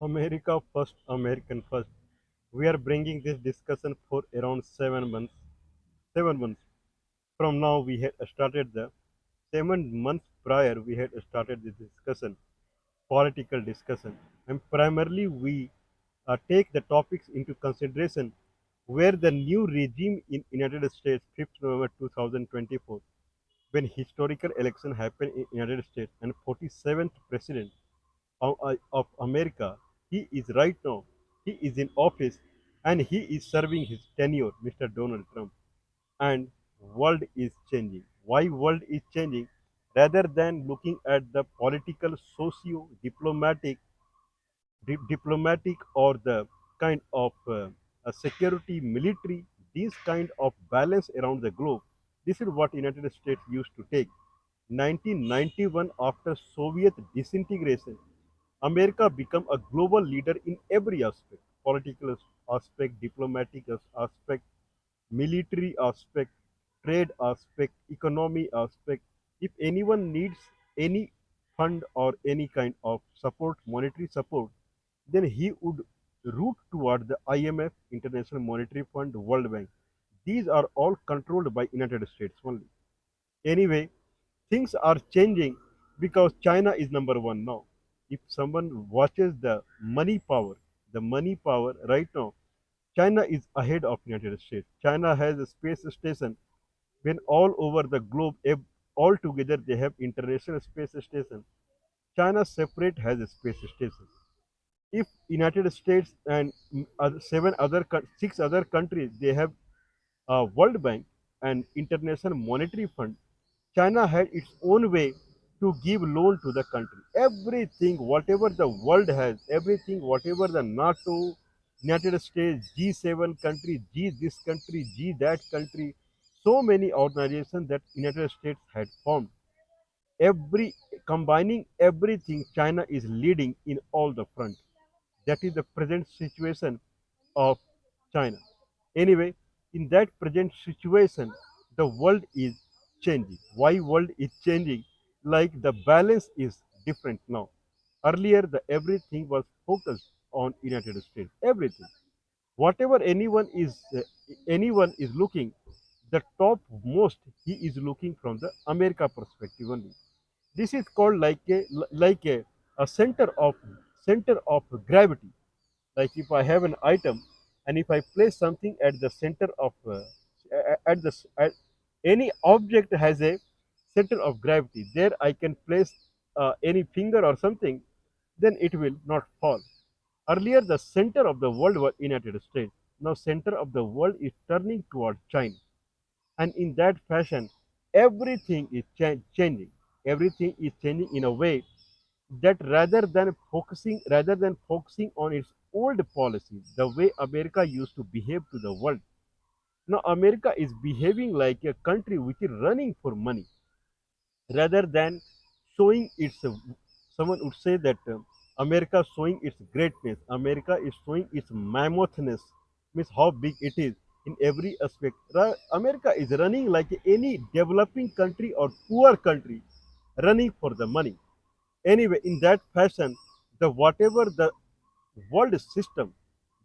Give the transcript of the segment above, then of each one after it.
America first, American first. We are bringing this discussion for around 7 months. 7 months from now, we had started the 7 months prior. We had started this discussion, political discussion, and primarily we take the topics into consideration where the new regime in United States, 5th November 2024, when historical election happened in United States and 47th president of America. He is right now, he is in office and he is serving his tenure, Mr. Donald Trump. And world is changing. Why world is changing? Rather than looking at the political, socio-diplomatic, diplomatic or the kind of a security, military, these kind of balance around the globe. This is what United States used to take. 1991, after Soviet disintegration, America became a global leader in every aspect, political aspect, diplomatic aspect, military aspect, trade aspect, economy aspect. If anyone needs any fund or any kind of support, monetary support, then he would route toward the IMF, International Monetary Fund, World Bank. These are all controlled by United States only. Anyway, things are changing because China is number one now. If someone watches the money power right now, China is ahead of United States. China has a space station when all over the globe, all together they have international space station. China separate has a space station. If United States and six other countries they have World Bank and International Monetary Fund, China had its own way to give loan to the country. Everything, whatever the world has, everything, whatever the NATO, United States, G7 country, G this country, G that country, so many organizations that United States had formed. Every combining everything, China is leading in all the front. That is the present situation of China. Anyway, in that present situation, the world is changing. Why world is changing? Like the balance is different now. Earlier, the everything was focused on United States. Everything, whatever anyone is looking, the top most he is looking from the America perspective only. This is called a center of gravity. Like if I have an item and if I place something at the center of at the at, any object has a center of gravity, there I can place any finger or something, then it will not fall. Earlier the center of the world was United States. Now center of the world is turning toward China, and in that fashion everything is changing. Everything is changing in a way that rather than focusing on its old policies, the way America used to behave to the world, now America is behaving like a country which is running for money rather than showing its someone would say that America showing its greatness, America is showing its mammothness, means how big it is in every aspect. America is running like any developing country or poor country, running for the money. Anyway, in that fashion, the whatever the world system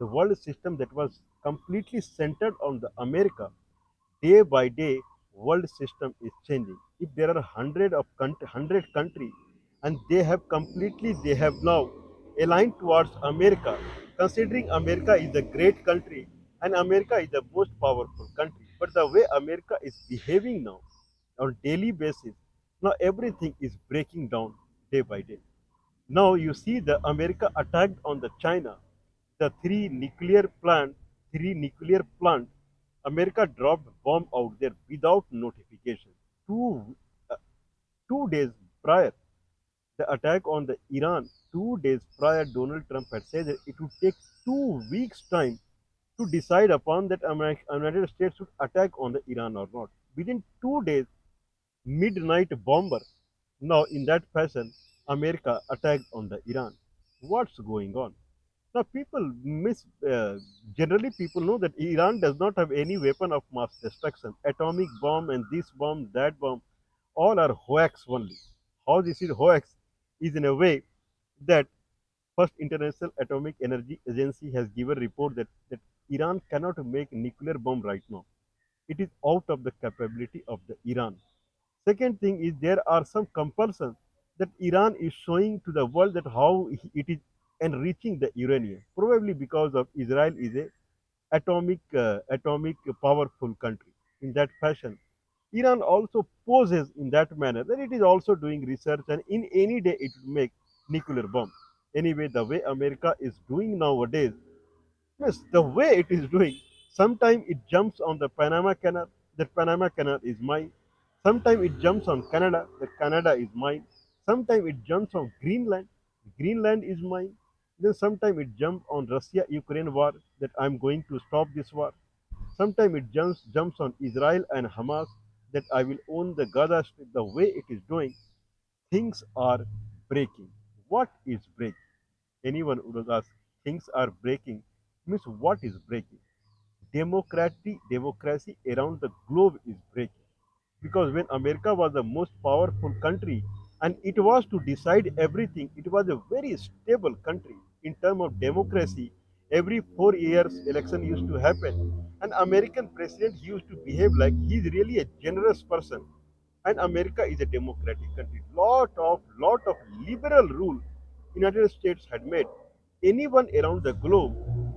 that was completely centered on the America, day by day, world system is changing. If there are hundred countries, and they have now aligned towards America, considering America is a great country and America is the most powerful country. But the way America is behaving now on daily basis, now everything is breaking down day by day. Now you see the America attacked on the China, the three nuclear plant. America dropped bomb out there without notification. Two, uh, 2 days prior, the attack on the Iran, 2 days prior, Donald Trump had said that it would take 2 weeks time to decide upon that United States would attack on the Iran or not. Within 2 days, midnight bomber. Now, in that fashion, America attacked on the Iran. What's going on? Now, generally people know that Iran does not have any weapon of mass destruction. Atomic bomb and this bomb, that bomb, all are hoax only. How this is hoax is in a way that First International Atomic Energy Agency has given report that Iran cannot make nuclear bomb right now. It is out of the capability of the Iran. Second thing is there are some compulsions that Iran is showing to the world that how it is enriching the uranium, probably because of Israel is a atomic powerful country. In that fashion, Iran also poses in that manner that it is also doing research and in any day it will make nuclear bomb. Anyway, the way America is doing nowadays, yes, the way it is doing, sometimes it jumps on the Panama Canal, that Panama Canal is mine. Sometimes it jumps on Canada, that Canada is mine. Sometimes it jumps on Greenland, Greenland is mine. Then sometimes it jumps on Russia-Ukraine war, that I'm going to stop this war. Sometimes it jumps on Israel and Hamas, that I will own the Gaza Strip. The way it is doing, things are breaking. What is breaking? Anyone would ask, things are breaking means what is breaking? Democracy around the globe is breaking. Because when America was the most powerful country and it was to decide everything, it was a very stable country in terms of democracy. Every 4 years election used to happen. An American president used to behave like he's really a generous person. And America is a democratic country. Lot of liberal rule United States had made. Anyone around the globe,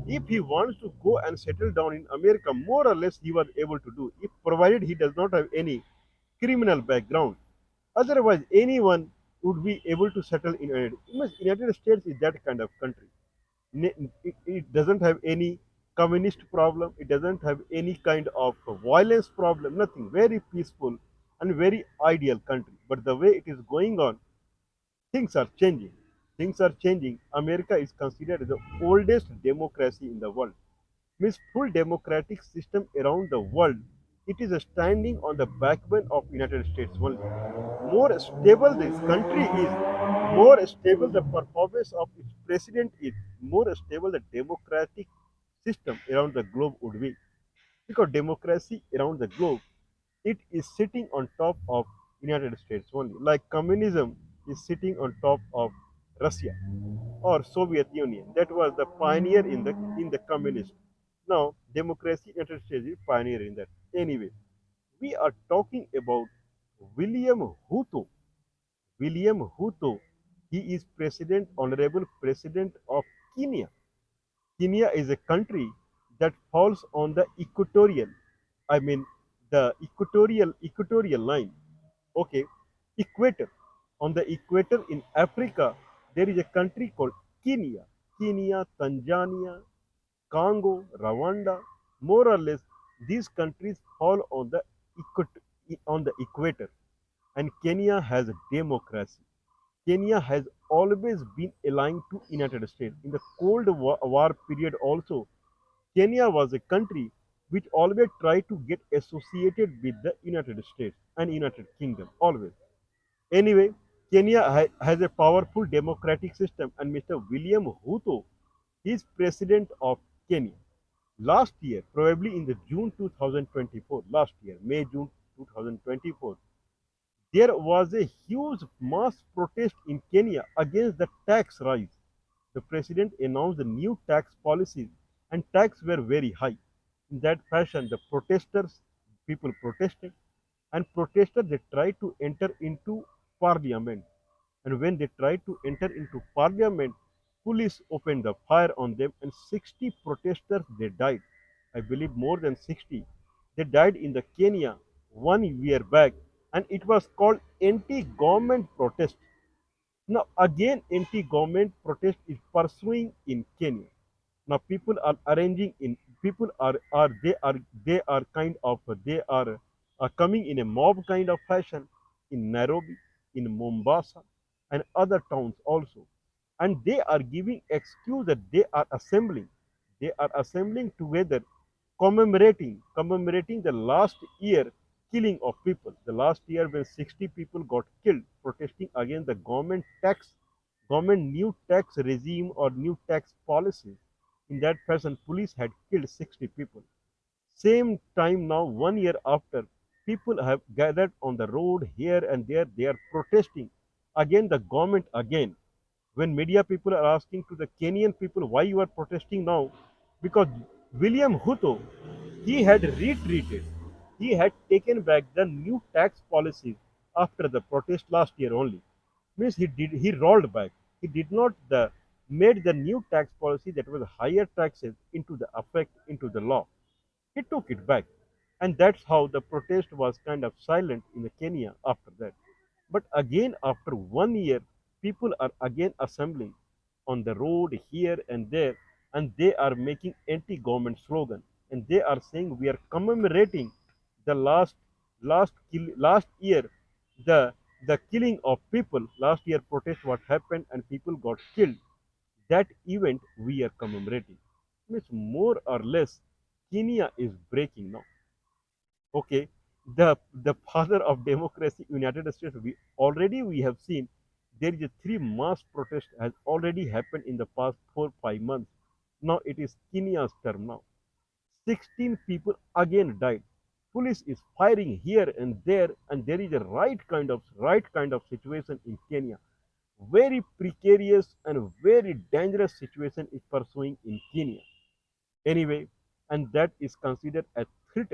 if he wants to go and settle down in America, more or less he was able to do, if provided he does not have any criminal background. Otherwise, anyone would be able to settle in United States is that kind of country. It doesn't have any communist problem. It doesn't have any kind of violence problem. Nothing. Very peaceful and very ideal country. But the way it is going on, things are changing. Things are changing. America is considered the oldest democracy in the world. Means full democratic system around the world. It is standing on the backbone of United States only. More stable this country is, more stable the performance of its president is, more stable the democratic system around the globe would be. Because democracy around the globe, it is sitting on top of United States only. Like communism is sitting on top of Russia or Soviet Union. That was the pioneer in the communist. Now democracy United States is pioneer in that. Anyway, we are talking about William Hutto. William Hutto, he is president, honorable president of Kenya. Kenya is a country that falls on the equatorial, I mean the equatorial line. Okay, equator. On the equator in Africa, there is a country called Kenya. Kenya, Tanzania, Congo, Rwanda, more or less, these countries fall on the equator, and Kenya has a democracy. Kenya has always been aligned to United States. In the Cold War period also, Kenya was a country which always tried to get associated with the United States and United Kingdom, always. Anyway, Kenya has a powerful democratic system, and Mr. William Ruto is president of Kenya. Last year, probably in the June 2024, last year, May, June 2024, there was a huge mass protest in Kenya against the tax rise. The president announced the new tax policies, and taxes were very high. In that fashion, the protesters, people protested, and protesters they tried to enter into parliament. And when they tried to enter into parliament, police opened the fire on them, and 60 protesters they died. I believe more than 60. They died in the Kenya 1 year back, and it was called anti-government protest. Now again, anti-government protest is pursuing in Kenya. Now people are arranging in people are kind of they are coming in a mob kind of fashion in Nairobi, in Mombasa, and other towns also, and they are giving excuse that they are assembling. They are assembling together, commemorating the last year killing of people. The last year when 60 people got killed protesting against the government new tax regime or new tax policies. In that fashion, police had killed 60 people. Same time now, 1 year after, people have gathered on the road here and there. They are protesting against the government again. When media people are asking to the Kenyan people why you are protesting now, because William Ruto, he had retreated. He had taken back the new tax policies after the protest last year only. Means he rolled back. He did not made the new tax policy that was higher taxes into the effect into the law. He took it back. And that's how the protest was kind of silent in the Kenya after that. But again, after 1 year, people are again assembling on the road here and there, and they are making anti-government slogan, and they are saying we are commemorating the last year, the the killing of people. Last year protest what happened and people got killed. That event we are commemorating. Means more or less, Kenya is breaking now. Okay, the father of democracy, United States. We have seen there is a three mass protest has already happened in the past 4 5 months. Now it is Kenya's term now. 16 people again died. Police is firing here and there, and there is a right kind of situation in Kenya. Very precarious and very dangerous situation is pursuing in Kenya. Anyway, and that is considered a threat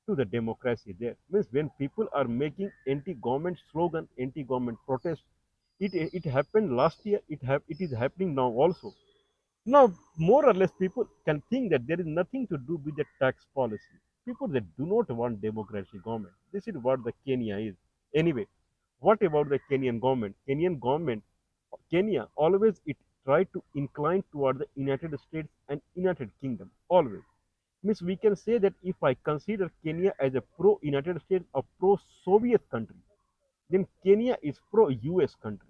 to the democracy there. Means when people are making anti-government slogan, anti-government protest, it happened last year. It is happening now also. Now, more or less, people can think that there is nothing to do with the tax policy. People that do not want democracy government. This is what the Kenya is. Anyway, what about the Kenyan government? Kenya always it tried to incline toward the United States and United Kingdom. Always. Means we can say that if I consider Kenya as a pro-United States or pro-Soviet country, then Kenya is pro-US country.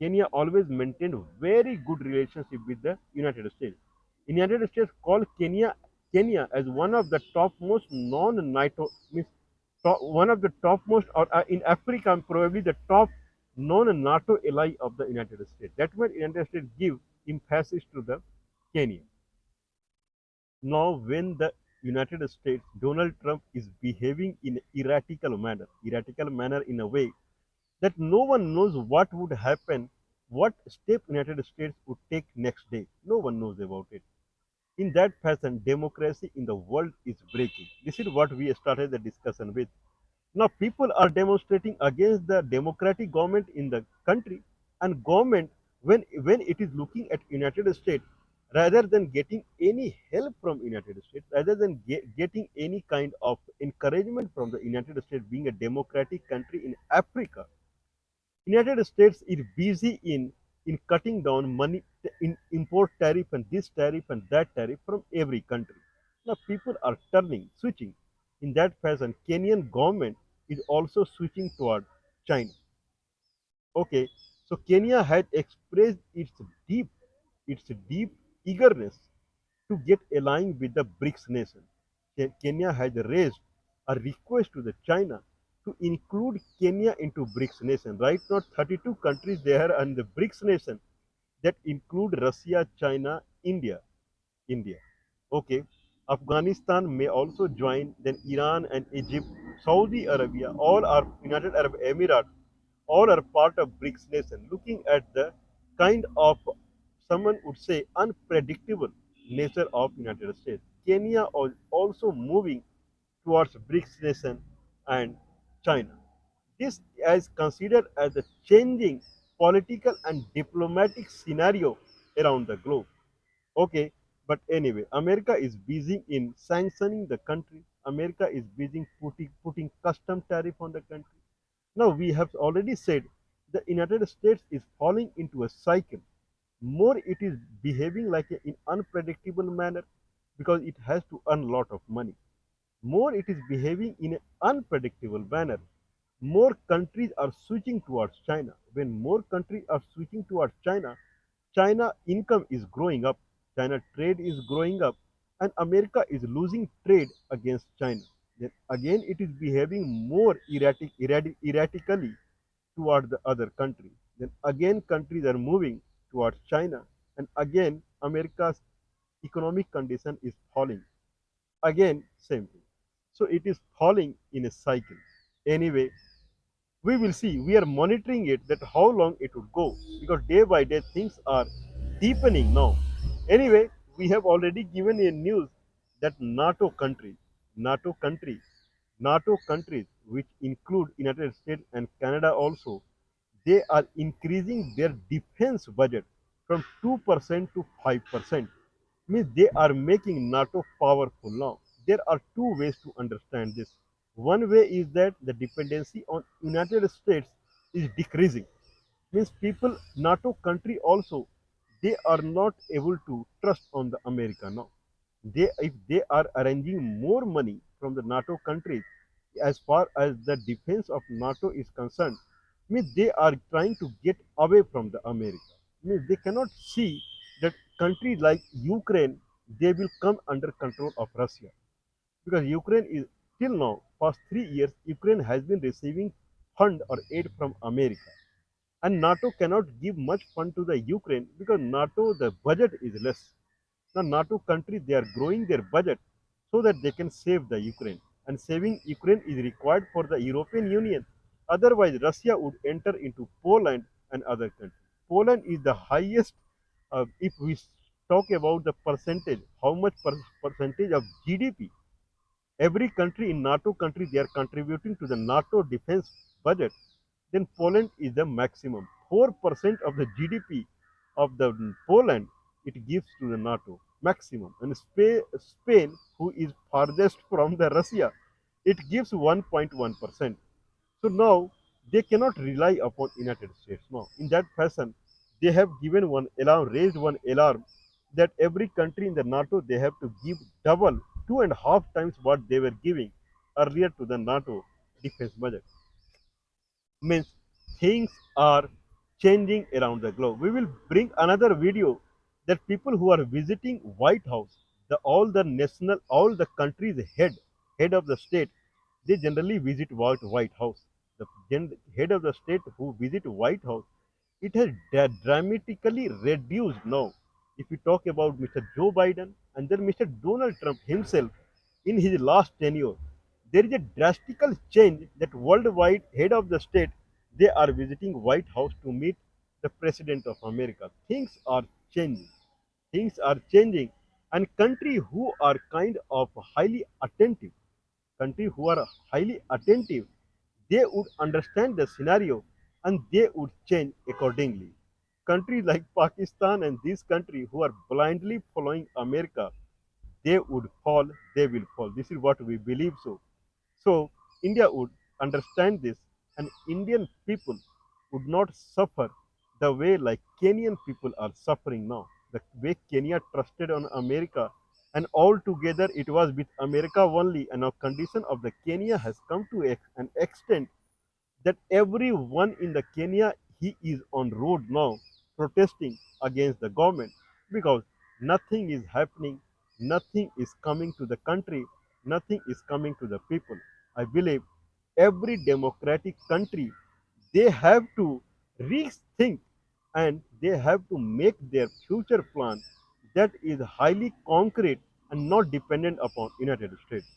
Kenya always maintained very good relationship with the United States. United States called Kenya as one of the topmost non-NATO means one of the topmost or in Africa probably the top non-NATO ally of the United States. That means United States give emphasis to the Kenya. Now, when the United States, Donald Trump is behaving in erratical manner in a way that no one knows what would happen, what step United States would take next day. No one knows about it. In that fashion, democracy in the world is breaking. This is what we started the discussion with. Now, people are demonstrating against the democratic government in the country, and government, when it is looking at United States, rather than getting any help from United States, rather than getting any kind of encouragement from the United States being a democratic country in Africa, United States is busy in cutting down money in import tariff and this tariff and that tariff from every country. Now people are switching. In that fashion, Kenyan government is also switching toward China. Okay, so Kenya had expressed its deep eagerness to get aligned with the BRICS nation. Kenya has raised a request to the China to include Kenya into BRICS nation. Right now, 32 countries there and the BRICS nation that include Russia, China, India. Okay, Afghanistan may also join. Then Iran and Egypt, Saudi Arabia, all are United Arab Emirates, all are part of BRICS nation. Looking at the kind of someone would say unpredictable nature of United States, Kenya is also moving towards BRICS nation and China. This is considered as a changing political and diplomatic scenario around the globe. Okay, but anyway, America is busy in sanctioning the country. America is busy putting custom tariff on the country. Now we have already said the United States is falling into a cycle. More it is behaving like in unpredictable manner because it has to earn a lot of money. More it is behaving in an unpredictable manner. More countries are switching towards China. When more countries are switching towards China, China income is growing up, China trade is growing up, and America is losing trade against China. Then again, it is behaving more erratically toward the other country. Then again, countries are moving towards China, and again, America's economic condition is falling. Again, same thing. So it is falling in a cycle. Anyway, We will see. We are monitoring it that how long it would go because day by day things are deepening now. Anyway, we have already given a news that NATO countries, NATO countries, which include United States and Canada also, they are increasing their defense budget from 2% to 5%. Means they are making NATO powerful now. There are two ways to understand this. One way is that the dependency on United States is decreasing. Means people, NATO country also, they are not able to trust on the America now. They, if they are arranging more money from the NATO countries, as far as the defense of NATO is concerned, means they are trying to get away from the America. Means they cannot see that countries like Ukraine, they will come under control of Russia because Ukraine is till now past 3 years Ukraine has been receiving fund or aid from America, and NATO cannot give much fund to the Ukraine because NATO the budget is less. Now NATO countries they are growing their budget so that they can save the Ukraine, and saving Ukraine is required for the European Union. Otherwise, Russia would enter into Poland and other countries. Poland is the highest. If we talk about the percentage, how much percentage of GDP every country in NATO country they are contributing to the NATO defense budget, then Poland is the maximum. 4% of the GDP of the Poland it gives to the NATO maximum, and Spain, who is farthest from the Russia, it gives 1.1%. So now they cannot rely upon United States. Now in that fashion, they have given one alarm, raised one alarm that every country in the NATO they have to give double, 2.5 times what they were giving earlier to the NATO defense budget. Means things are changing around the globe. We will bring another video that people who are visiting White House, all the countries head of the state, they generally visit White House. The head of the state who visit White House, it has dramatically reduced now. If we talk about Mr. Joe Biden and then Mr. Donald Trump himself in his last tenure, there is a drastical change that worldwide head of the state they are visiting White House to meet the President of America. Things are changing. Things are changing, and country who are highly attentive, they would understand the scenario and they would change accordingly. Countries like Pakistan and these countries who are blindly following America, they would fall, they will fall. This is what we believe so. So India would understand this, and Indian people would not suffer the way like Kenyan people are suffering now. The way Kenya trusted on America, and altogether it was with America only, and now condition of the Kenya has come to an extent that everyone in the Kenya he is on road now protesting against the government because nothing is happening, nothing is coming to the country, nothing is coming to the people. I believe every democratic country they have to rethink and they have to make their future plan that is highly concrete and not dependent upon United States.